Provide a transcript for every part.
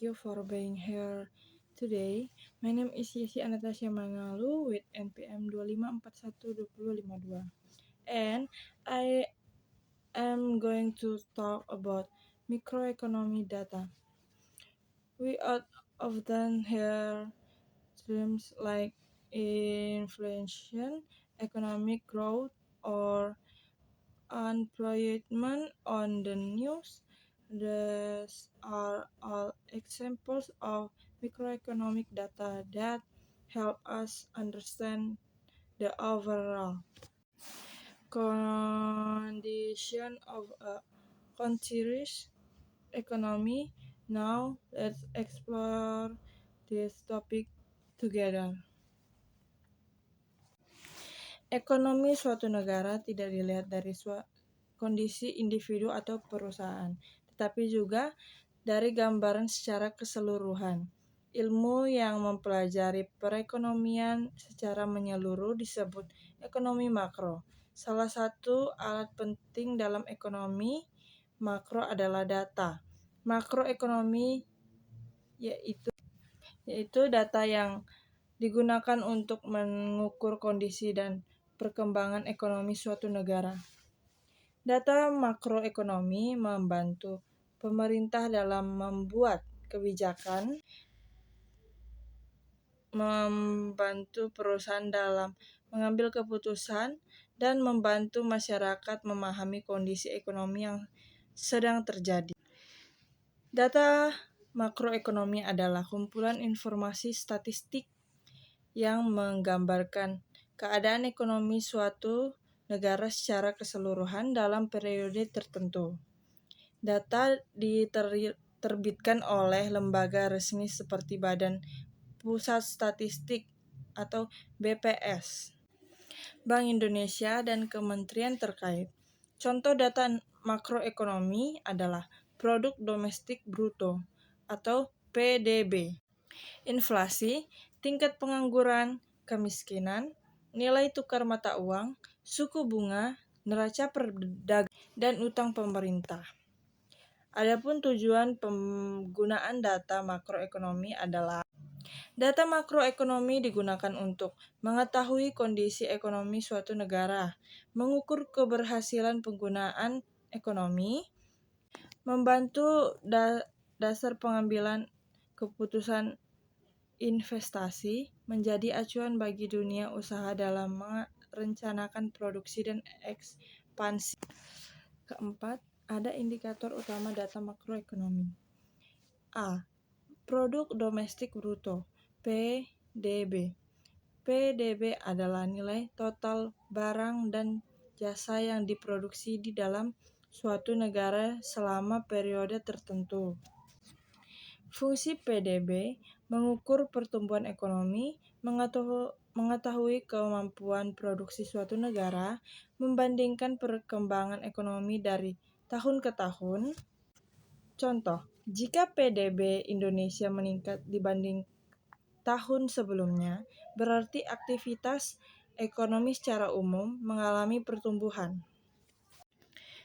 you for being here today. My name is Yesi Anastasia Mangalu with NPM 25412052. And I am going to talk about microeconomy data. We often hear terms like inflation, economic growth, or unemployment on the news. These are all examples of microeconomic data that help us understand the overall condition of a country's economy. Now, let's explore this topic together. Ekonomi suatu negara tidak dilihat dari kondisi individu atau perusahaan, tetapi juga dari gambaran secara keseluruhan. Ilmu yang mempelajari perekonomian secara menyeluruh disebut ekonomi makro. Salah satu alat penting dalam ekonomi makro adalah data. Makroekonomi yaitu data yang digunakan untuk mengukur kondisi dan perkembangan ekonomi suatu negara. Data makroekonomi membantu pemerintah dalam membuat kebijakan, membantu perusahaan dalam mengambil keputusan, dan membantu masyarakat memahami kondisi ekonomi yang sedang terjadi. Data makroekonomi adalah kumpulan informasi statistik yang menggambarkan keadaan ekonomi suatu negara secara keseluruhan dalam periode tertentu. Data diterbitkan oleh lembaga resmi seperti Badan Pusat Statistik atau BPS, Bank Indonesia, dan kementerian terkait. Contoh data makroekonomi adalah produk domestik bruto atau PDB, inflasi, tingkat pengangguran, kemiskinan, nilai tukar mata uang, suku bunga, neraca perdagangan, dan utang pemerintah. Adapun tujuan penggunaan data makroekonomi adalah data makroekonomi digunakan untuk mengetahui kondisi ekonomi suatu negara, mengukur keberhasilan penggunaan ekonomi, membantu dasar pengambilan keputusan investasi, menjadi acuan bagi dunia usaha dalam merencanakan produksi dan ekspansi. Keempat, ada indikator utama data makroekonomi. A. Produk domestik bruto, PDB. PDB adalah nilai total barang dan jasa yang diproduksi di dalam suatu negara selama periode tertentu. Fungsi PDB mengukur pertumbuhan ekonomi, mengetahui kemampuan produksi suatu negara, membandingkan perkembangan ekonomi dari tahun ke tahun. Contoh, jika PDB Indonesia meningkat dibanding tahun sebelumnya, berarti aktivitas ekonomi secara umum mengalami pertumbuhan.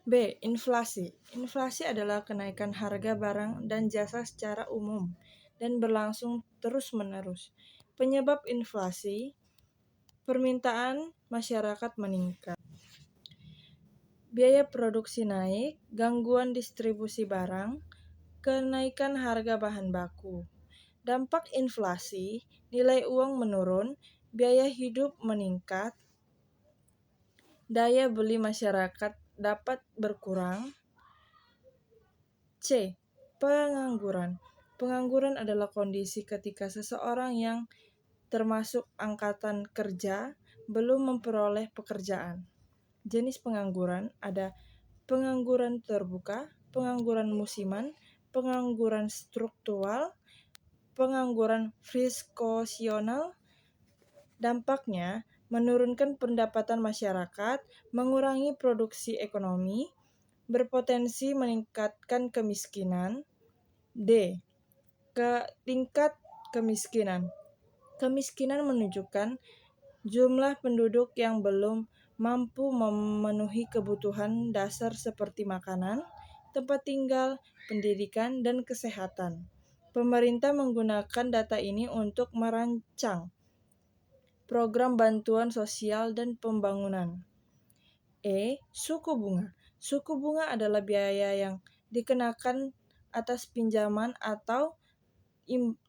B. Inflasi. Inflasi adalah kenaikan harga barang dan jasa secara umum dan berlangsung terus-menerus. Penyebab inflasi, permintaan masyarakat meningkat, biaya produksi naik, gangguan distribusi barang, kenaikan harga bahan baku. Dampak inflasi, nilai uang menurun, biaya hidup meningkat, daya beli masyarakat dapat berkurang. C. Pengangguran. Pengangguran adalah kondisi ketika seseorang yang termasuk angkatan kerja belum memperoleh pekerjaan. Jenis pengangguran ada pengangguran terbuka, pengangguran musiman, pengangguran struktural, pengangguran friskosional. Dampaknya menurunkan pendapatan masyarakat, mengurangi produksi ekonomi, berpotensi meningkatkan kemiskinan. D. Tingkat kemiskinan. Kemiskinan menunjukkan jumlah penduduk yang belum mampu memenuhi kebutuhan dasar seperti makanan, tempat tinggal, pendidikan, dan kesehatan. Pemerintah menggunakan data ini untuk merancang program bantuan sosial dan pembangunan. Suku bunga. Suku bunga adalah biaya yang dikenakan atas pinjaman atau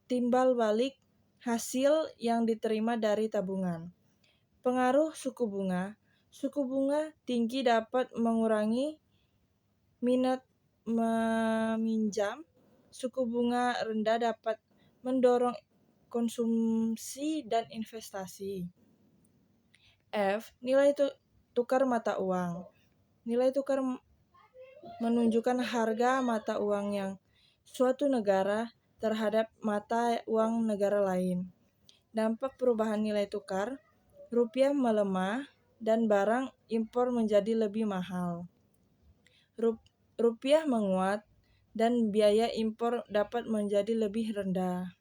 timbal balik hasil yang diterima dari tabungan. Pengaruh suku bunga. Suku bunga tinggi dapat mengurangi minat meminjam. Suku bunga rendah dapat mendorong konsumsi dan investasi. Nilai tukar mata uang. Nilai tukar menunjukkan harga mata uang yang suatu negara terhadap mata uang negara lain. Dampak perubahan nilai tukar, rupiah melemah dan barang impor menjadi lebih mahal. Rupiah menguat dan biaya impor dapat menjadi lebih rendah.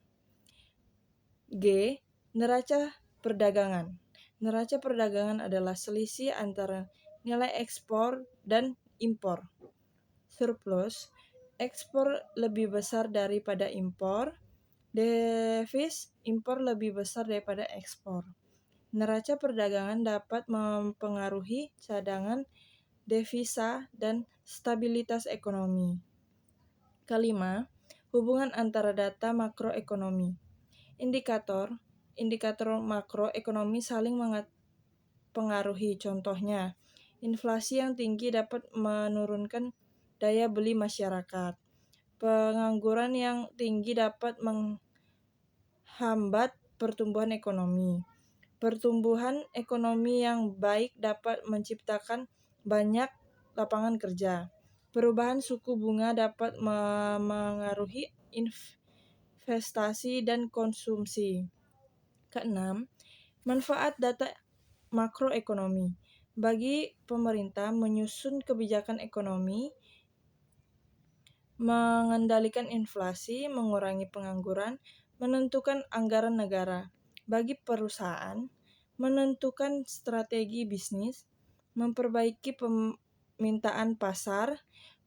Neraca perdagangan. Neraca perdagangan adalah selisih antara nilai ekspor dan impor. Surplus, ekspor lebih besar daripada impor. Defisit, impor lebih besar daripada ekspor. Neraca perdagangan dapat mempengaruhi cadangan devisa dan stabilitas ekonomi. Kelima, hubungan antara data makroekonomi. Indikator makroekonomi saling mempengaruhi. Contohnya, inflasi yang tinggi dapat menurunkan daya beli masyarakat. Pengangguran yang tinggi dapat menghambat pertumbuhan ekonomi. Pertumbuhan ekonomi yang baik dapat menciptakan banyak lapangan kerja. Perubahan suku bunga dapat mengaruhi investasi dan konsumsi. Keenam, manfaat data makroekonomi. Bagi pemerintah menyusun kebijakan ekonomi, mengendalikan inflasi, mengurangi pengangguran, menentukan anggaran negara. Bagi perusahaan, menentukan strategi bisnis, memperbaiki permintaan pasar,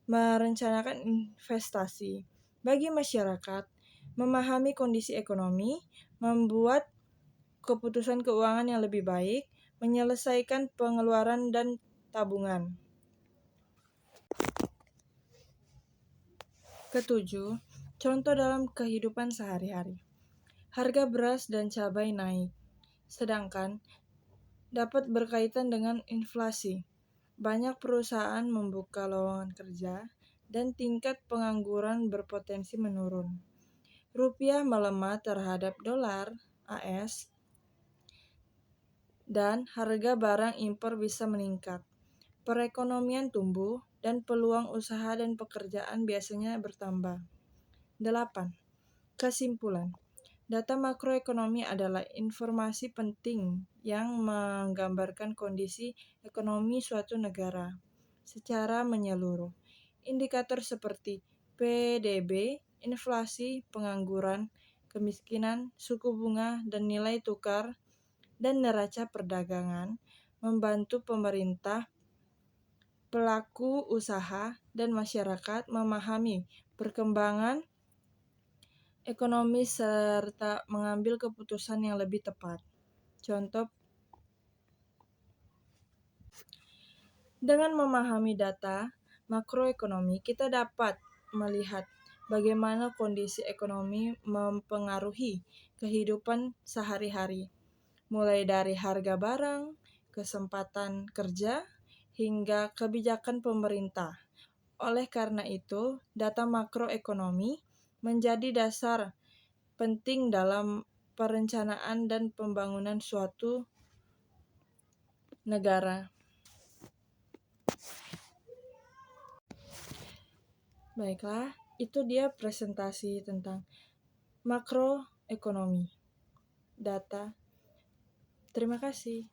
merencanakan investasi. Bagi masyarakat, memahami kondisi ekonomi, membuat keputusan keuangan yang lebih baik, menyelesaikan pengeluaran dan tabungan. Ketujuh, contoh dalam kehidupan sehari-hari. Harga beras dan cabai naik, sedangkan dapat berkaitan dengan inflasi. Banyak perusahaan membuka lowongan kerja dan tingkat pengangguran berpotensi menurun. Rupiah melemah terhadap dolar AS dan harga barang impor bisa meningkat. Perekonomian tumbuh dan peluang usaha dan pekerjaan biasanya bertambah. 8. Kesimpulan. Data makroekonomi adalah informasi penting yang menggambarkan kondisi ekonomi suatu negara secara menyeluruh. Indikator seperti PDB, inflasi, pengangguran, kemiskinan, suku bunga, dan nilai tukar, dan neraca perdagangan membantu pemerintah, pelaku usaha, dan masyarakat memahami perkembangan ekonomi serta mengambil keputusan yang lebih tepat. Contoh, dengan memahami data makroekonomi, kita dapat melihat bagaimana kondisi ekonomi mempengaruhi kehidupan sehari-hari, mulai dari harga barang, kesempatan kerja, hingga kebijakan pemerintah. Oleh karena itu, data makroekonomi menjadi dasar penting dalam perencanaan dan pembangunan suatu negara. Baiklah, itu dia presentasi tentang makroekonomi, data. Terima kasih.